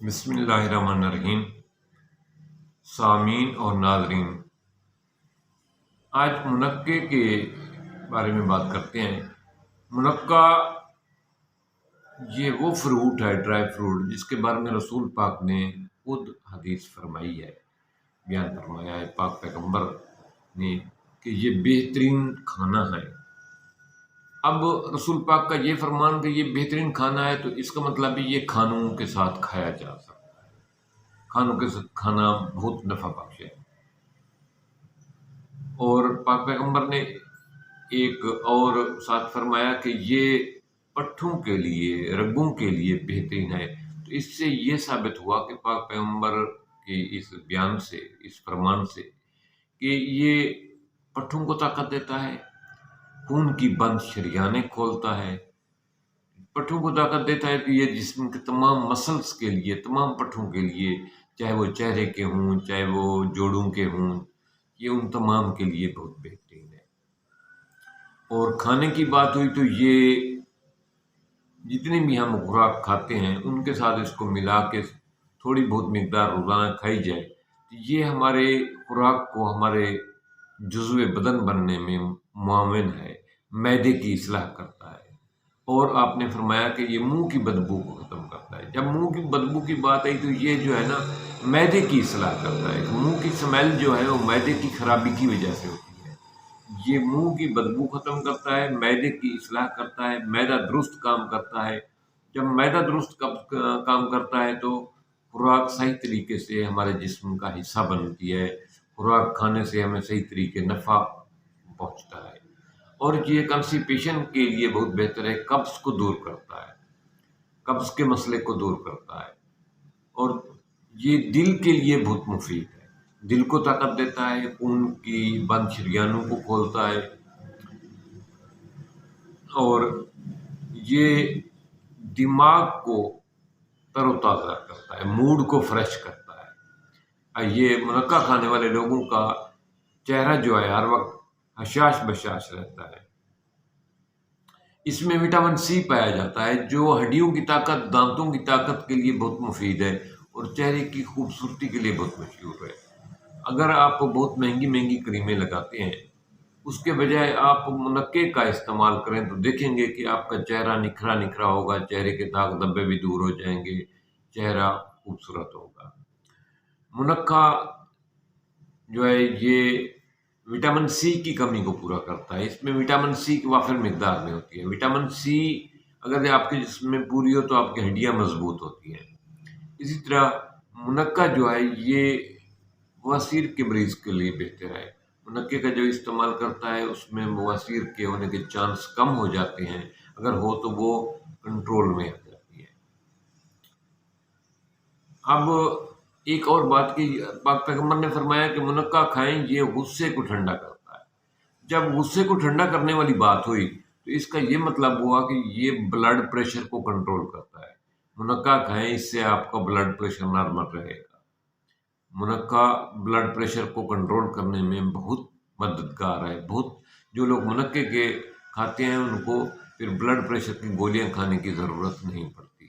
بسم اللہ الرحمن الرحیم۔ سامعین اور ناظرین، آج منقے کے بارے میں بات کرتے ہیں۔ منقع یہ وہ فروٹ ہے، ڈرائی فروٹ، جس کے بارے میں رسول پاک نے خود حدیث فرمائی ہے، بیان فرمایا ہے پاک پیغمبر نے کہ یہ بہترین کھانا ہے۔ اب رسول پاک کا یہ فرمان کہ یہ بہترین کھانا ہے، تو اس کا مطلب ہے یہ کھانوں کے ساتھ کھایا جا سکتا ہے۔ کھانوں کے ساتھ کھانا بہت نفع بخش ہے۔ اور پاک پیغمبر نے ایک اور ساتھ فرمایا کہ یہ پٹھوں کے لیے، رگوں کے لیے بہترین ہے۔ تو اس سے یہ ثابت ہوا کہ پاک پیغمبر کے اس بیان سے، اس فرمان سے، کہ یہ پٹھوں کو طاقت دیتا ہے، خون کی بند شریانیں کھولتا ہے، پٹھوں کو طاقت دیتا ہے کہ یہ جسم کے تمام مسلز کے لیے، تمام پٹھوں کے لیے، چاہے وہ چہرے کے ہوں، چاہے وہ جوڑوں کے ہوں، یہ ان تمام کے لیے بہت بہترین ہے۔ اور کھانے کی بات ہوئی تو یہ جتنی بھی ہم خوراک کھاتے ہیں ان کے ساتھ اس کو ملا کے تھوڑی بہت مقدار روزانہ کھائی جائے تو یہ ہمارے خوراک کو ہمارے جزو بدن بننے میں معاون ہے، معدے کی اصلاح کرتا ہے۔ اور آپ نے فرمایا کہ یہ منہ کی بدبو کو ختم کرتا ہے۔ جب منہ کی بدبو کی بات آئی تو یہ جو ہے نا، معدے کی اصلاح کرتا ہے۔ منہ کی سمیل جو ہے وہ معدے کی خرابی کی وجہ سے ہوتی ہے۔ یہ منہ کی بدبو ختم کرتا ہے، معدے کی اصلاح کرتا ہے، معدہ درست کام کرتا ہے۔ جب معدہ درست کام کرتا ہے تو خوراک صحیح طریقے سے ہمارے جسم کا حصہ بنتی ہے۔ خوراک کھانے سے ہمیں صحیح طریقے نفع پہنچتا ہے۔ اور یہ کنسٹیپیشن کے لیے بہت بہتر ہے، قبض کو دور کرتا ہے، قبض کے مسئلے کو دور کرتا ہے۔ اور یہ دل کے لیے بہت مفید ہے، دل کو طاقت دیتا ہے، خون کی بند شریانوں کو کھولتا ہے، اور یہ دماغ کو تر و تازہ کرتا ہے، موڈ کو فریش کرتا ہے۔ یہ منقع کھانے والے لوگوں کا چہرہ جو ہے ہر وقت حشاش بشاش رہتا ہے۔ اس میں وٹامن سی پایا جاتا ہے جو ہڈیوں کی طاقت، دانتوں کی طاقت کے لیے بہت مفید ہے اور چہرے کی خوبصورتی کے لیے بہت مشہور ہے۔ اگر آپ بہت مہنگی مہنگی کریمیں لگاتے ہیں، اس کے بجائے آپ منقے کا استعمال کریں تو دیکھیں گے کہ آپ کا چہرہ نکھرا نکھرا ہوگا، چہرے کے داغ دھبے بھی دور ہو جائیں گے، چہرہ خوبصورت ہوگا۔ منقع جو ہے یہ وٹامن سی کی کمی کو پورا کرتا ہے۔ اس میں وٹامن سی کی وافر مقدار میں ہوتی ہے۔ وٹامن سی اگر آپ کے جسم میں پوری ہو تو آپ کی ہڈیاں مضبوط ہوتی ہیں۔ اسی طرح منقع جو ہے یہ بواسیر کے مریض کے لیے بہتر ہے۔ منقے کا جو استعمال کرتا ہے اس میں بواسیر کے ہونے کے چانس کم ہو جاتے ہیں، اگر ہو تو وہ کنٹرول میں آ جاتی ہے۔ اب ایک اور بات کی، پاک پیغمبر نے فرمایا کہ منقع کھائیں، یہ غصے کو ٹھنڈا کرتا ہے۔ جب غصے کو ٹھنڈا کرنے والی بات ہوئی تو اس کا یہ مطلب ہوا کہ یہ بلڈ پریشر کو کنٹرول کرتا ہے۔ منقع کھائیں، اس سے آپ کا بلڈ پریشر نارمل رہے گا۔ منقع بلڈ پریشر کو کنٹرول کرنے میں بہت مددگار ہے۔ بہت جو لوگ منقے کے کھاتے ہیں ان کو پھر بلڈ پریشر کی گولیاں کھانے کی ضرورت نہیں پڑتی۔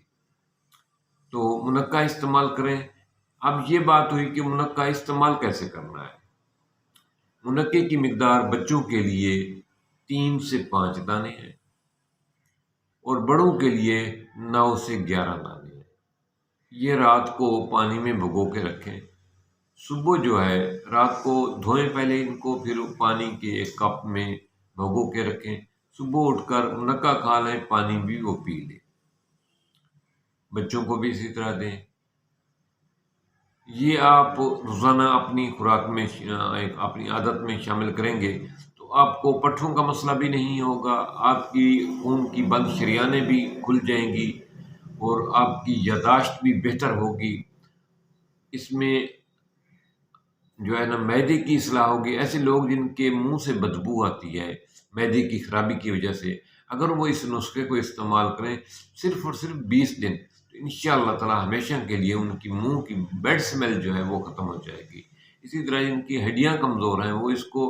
تو منقع استعمال کریں۔ اب یہ بات ہوئی کہ منقع استعمال کیسے کرنا ہے۔ منقے کی مقدار بچوں کے لیے 3 سے 5 دانے ہیں اور بڑوں کے لیے 9 سے 11 دانے ہیں۔ یہ رات کو پانی میں بھگو کے رکھیں۔ صبح جو ہے رات کو دھوئیں پہلے ان کو، پھر پانی کے ایک کپ میں بھگو کے رکھیں۔ صبح اٹھ کر منقع کھا لیں، پانی بھی وہ پی لیں۔ بچوں کو بھی اسی طرح دیں۔ یہ آپ روزانہ اپنی خوراک میں، اپنی عادت میں شامل کریں گے تو آپ کو پٹھوں کا مسئلہ بھی نہیں ہوگا، آپ کی خون کی بند شریانیں بھی کھل جائیں گی اور آپ کی یادداشت بھی بہتر ہوگی۔ اس میں جو ہے نا معدے کی اصلاح ہوگی۔ ایسے لوگ جن کے منہ سے بدبو آتی ہے معدے کی خرابی کی وجہ سے، اگر وہ اس نسخے کو استعمال کریں صرف اور صرف 20 دن، تو انشاءاللہ تعالی ہمیشہ کے لیے ان کی منہ کی بیڈ سمیل جو ہے وہ ختم ہو جائے گی۔ اسی طرح جن کی ہڈیاں کمزور ہیں وہ اس کو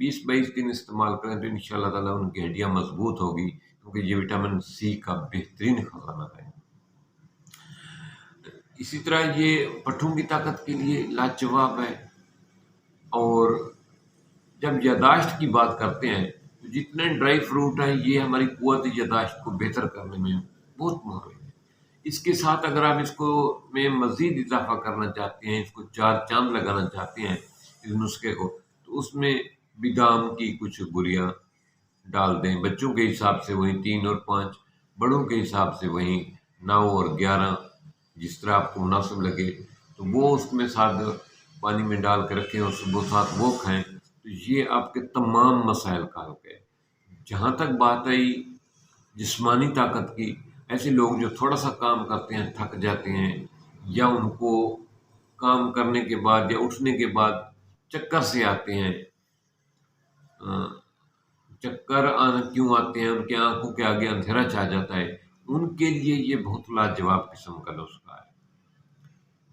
20-22 دن استعمال کریں تو انشاءاللہ تعالی ان کی ہڈیاں مضبوط ہوگی، کیونکہ یہ وٹامن سی کا بہترین خزانہ ہے۔ اسی طرح یہ پٹھوں کی طاقت کے لیے لاجواب ہے۔ اور جب یاداشت کی بات کرتے ہیں تو جتنے ڈرائی فروٹ ہیں یہ ہماری قوت یاداشت کو بہتر کرنے میں بہت مہم ہے۔ اس کے ساتھ اگر آپ اس کو میں مزید اضافہ کرنا چاہتے ہیں، اس کو چار چاند لگانا چاہتے ہیں اس نسخے کو، تو اس میں بادام کی کچھ گریاں ڈال دیں۔ بچوں کے حساب سے وہیں 3 اور 5، بڑوں کے حساب سے وہیں 9 اور 11، جس طرح آپ کو مناسب لگے تو وہ اس میں ساتھ پانی میں ڈال کے رکھیں اور صبح ساتھ وہ کھائیں، تو یہ آپ کے تمام مسائل کا حل ہے۔ جہاں تک بات آئی جسمانی طاقت کی، ایسے لوگ جو تھوڑا سا کام کرتے ہیں تھک جاتے ہیں، یا ان کو کام کرنے کے بعد یا اٹھنے کے بعد چکر سے آتے ہیں، چکر کیوں آتے ہیں، ان کے آنکھوں کے آگے اندھیرا چھا جاتا ہے، ان کے لیے یہ بہت لاجواب قسم کا نسخہ ہے۔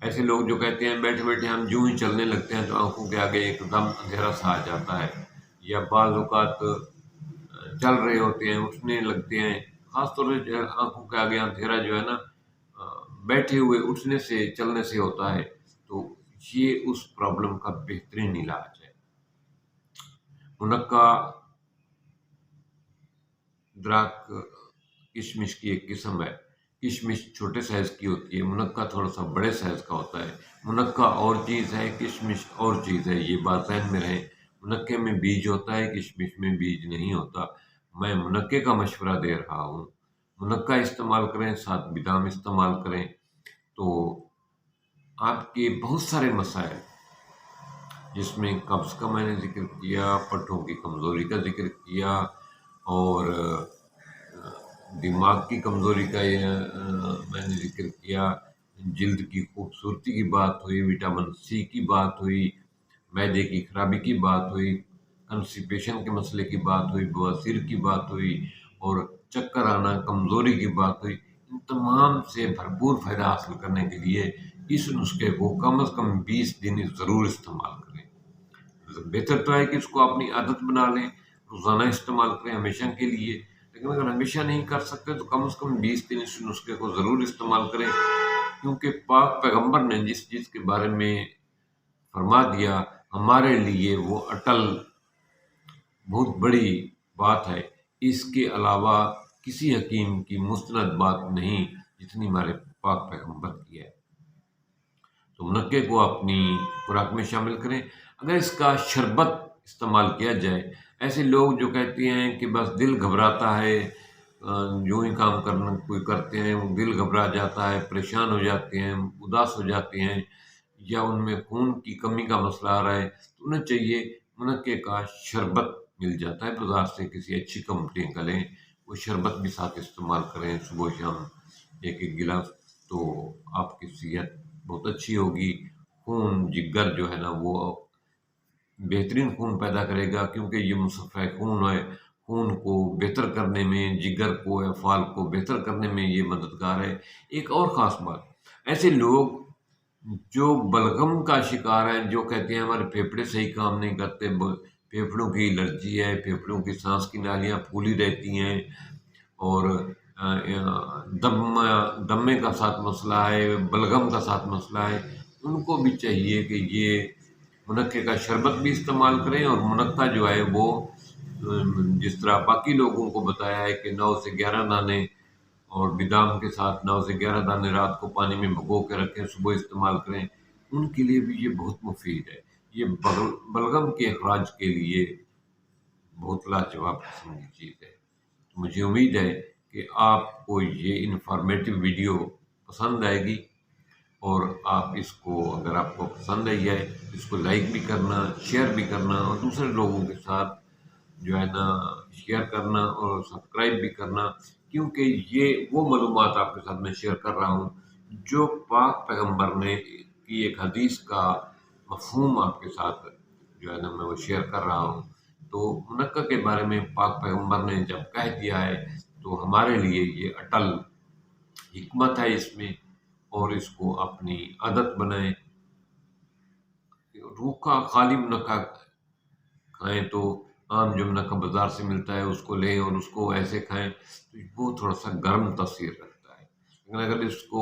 ایسے لوگ جو کہتے ہیں بیٹھے بیٹھے ہم جو ہی چلنے لگتے ہیں تو آنکھوں کے آگے ایک دم اندھیرا سا آ جاتا ہے، یا بعض اوقات چل رہے ہوتے ہیں اٹھنے لگتے ہیں، خاص طور سے آنکھوں کے آگے اندھیرا جو ہے نا بیٹھے ہوئے اٹھنے سے چلنے سے ہوتا ہے، تو یہ اس پرابلم کا بہترین علاج ہے۔ منقع دراک کشمش کی ایک قسم ہے۔ کشمش چھوٹے سائز کی ہوتی ہے، منقع تھوڑا سا بڑے سائز کا ہوتا ہے۔ منقع اور چیز ہے، کشمش اور چیز ہے، یہ بات ذہن میں رہے۔ منقع میں بیج ہوتا ہے، کشمش میں بیج نہیں ہوتا۔ میں منقع کا مشورہ دے رہا ہوں، منقع استعمال کریں، ساتھ بادام استعمال کریں، تو آپ کے بہت سارے مسائل، جس میں قبض کا میں نے ذکر کیا، پٹھوں کی کمزوری کا ذکر کیا، اور دماغ کی کمزوری کا میں نے ذکر کیا، جلد کی خوبصورتی کی بات ہوئی، وٹامن سی کی بات ہوئی، معدے کی خرابی کی بات ہوئی، کنسٹیپیشن کے مسئلے کی بات ہوئی، بواسیر کی بات ہوئی، اور چکر آنا، کمزوری کی بات ہوئی۔ ان تمام سے بھرپور فائدہ حاصل کرنے کے لیے اس نسخے کو کم از کم 20 دن ضرور استعمال کریں۔ بہتر تو ہے کہ اس کو اپنی عادت بنا لیں، روزانہ استعمال کریں ہمیشہ کے لیے، لیکن اگر ہمیشہ نہیں کر سکتے تو کم از کم 20 دن اس نسخے کو ضرور استعمال کریں، کیونکہ پاک پیغمبر نے جس چیز کے بارے میں فرما دیا ہمارے لیے وہ اٹل بہت بڑی بات ہے۔ اس کے علاوہ کسی حکیم کی مستند بات نہیں جتنی ہمارے پاک پیغمبر کی ہے۔ تو منقع کو اپنی خوراک میں شامل کریں۔ اگر اس کا شربت استعمال کیا جائے، ایسے لوگ جو کہتے ہیں کہ بس دل گھبراتا ہے، جو ہی کام کرنا کوئی کرتے ہیں وہ دل گھبرا جاتا ہے، پریشان ہو جاتے ہیں، اداس ہو جاتے ہیں، یا ان میں خون کی کمی کا مسئلہ آ رہا ہے، تو انہیں چاہیے منقع کا شربت مل جاتا ہے بازار سے، کسی اچھی کمپنی کا لیں، وہ شربت بھی ساتھ استعمال کریں صبح شام ایک ایک گلاس، تو آپ کی صحت بہت اچھی ہوگی۔ خون جگر جو ہے نا وہ بہترین خون پیدا کرے گا، کیونکہ یہ مصفحہ خون ہے، خون کو بہتر کرنے میں، جگر کو، افعال کو بہتر کرنے میں یہ مددگار ہے۔ ایک اور خاص بات، ایسے لوگ جو بلغم کا شکار ہیں، جو کہتے ہیں ہمارے پھیپھڑے صحیح کام نہیں کرتے، پھیپھڑوں کی الرجی ہے، پھیپھڑوں کی سانس کی نالیاں پھولی رہتی ہیں، اور دمے کا ساتھ مسئلہ ہے، بلغم کا ساتھ مسئلہ ہے، ان کو بھی چاہیے کہ یہ منقع کا شربت بھی استعمال کریں، اور منقع جو ہے وہ جس طرح باقی لوگوں کو بتایا ہے کہ 9 سے 11 دانے، اور بادام کے ساتھ 9 سے 11 دانے رات کو پانی میں بھگو کے رکھیں، صبح استعمال کریں، ان کے لیے بھی یہ بہت مفید ہے۔ یہ بلغم کے اخراج کے لیے بہت لاجواب قسم کی چیز ہے۔ تو مجھے امید ہے کہ آپ کو یہ انفارمیٹیو ویڈیو پسند آئے گی، اور آپ اس کو، اگر آپ کو پسند آئی ہے، اس کو لائک بھی کرنا، شیئر بھی کرنا، اور دوسرے لوگوں کے ساتھ جو ہے نا شیئر کرنا، اور سبسکرائب بھی کرنا، کیونکہ یہ وہ معلومات آپ کے ساتھ میں شیئر کر رہا ہوں جو پاک پیغمبر نے کی ایک حدیث کا مفہوم آپ کے ساتھ جو ہے نا میں وہ شیئر کر رہا ہوں۔ تو منقع کے بارے میں پاک پیغمبر نے جب کہہ دیا ہے تو ہمارے لیے یہ اٹل حکمت ہے اس میں، اور اس کو اپنی عادت بنائیں۔ روکھا خالی منقع کھائیں تو عام جو منقع بازار سے ملتا ہے اس کو لیں اور اس کو ایسے کھائیں تو وہ تھوڑا سا گرم تاثیر رکھتا ہے، لیکن اگر اس کو